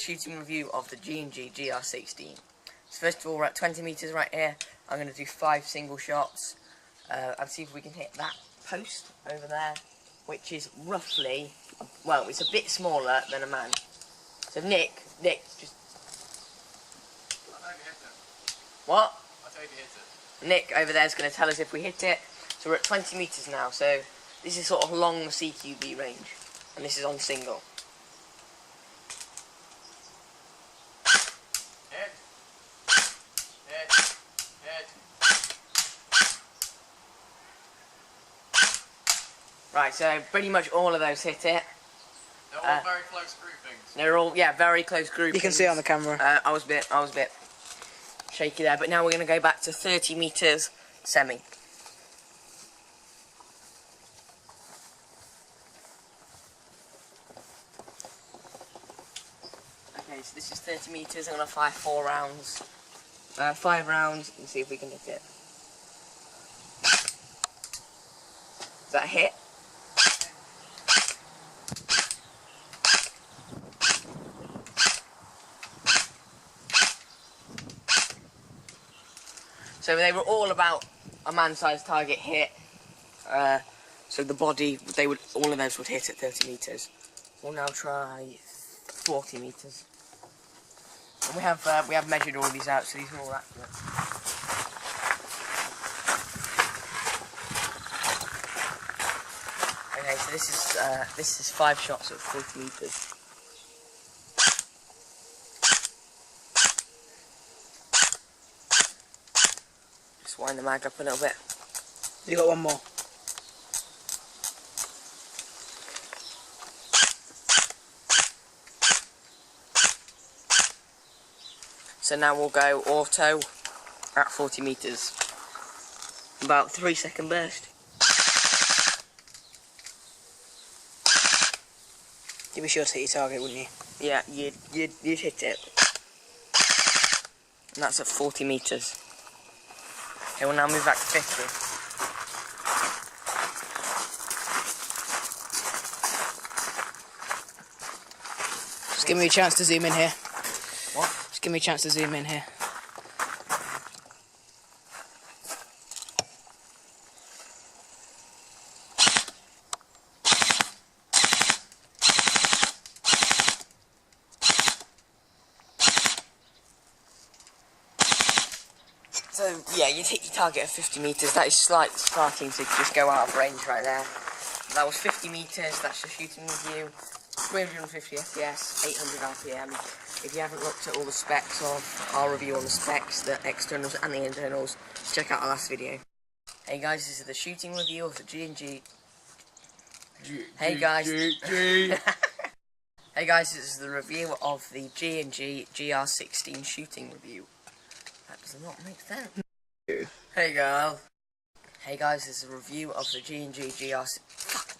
shooting review of the G&G GR16. So first of all, we're at 20 meters right here. I'm going to do 5 single shots and see if we can hit that post over there, which is roughly, well, it's a bit smaller than a man. So Nick, just... I'll tell you if you hit it. What? I'll tell you if you hit it. Nick over there is going to tell us if we hit it. So we're at 20 meters now, so this is sort of long CQB range, and this is on single. Hit. Right, so pretty much all of those hit it. They're all very close groupings. They're all, yeah, very close groupings. You can see it on the camera. I was a bit shaky there, but now we're going to go back to 30 meters semi. Okay, so this is 30 meters. I'm going to fire 4 rounds. 5 rounds and see if we can hit it. Is that a hit? So they were all about a man-sized target hit. So the body, all of those would hit at 30 meters. We'll now try 40 meters. And we have measured all these out, so these are all accurate. Okay, so this is 5 shots at 40 meters. Just wind the mag up a little bit. You got one more. So now we'll go auto at 40 meters. About 3-second burst. You'd be sure to hit your target, wouldn't you? Yeah, you'd hit it. And that's at 40 meters. Okay, we'll now move back to 50. Just give me a chance to zoom in here. What? Just give me a chance to zoom in here. So, yeah, you'd hit your target at 50 meters. That is starting to just go out of range right there. That was 50 meters, that's the shooting review. 350 FPS, 800 RPM. If you haven't looked at all the specs of our review on the specs, the externals and the internals, check out our last video. Hey guys, this is the shooting review of the G&G. Hey guys. Hey guys, this is the review of the G&G GR16 shooting review. That does not make sense. Hey guys. Hey guys, this is a review of the G&G GR16.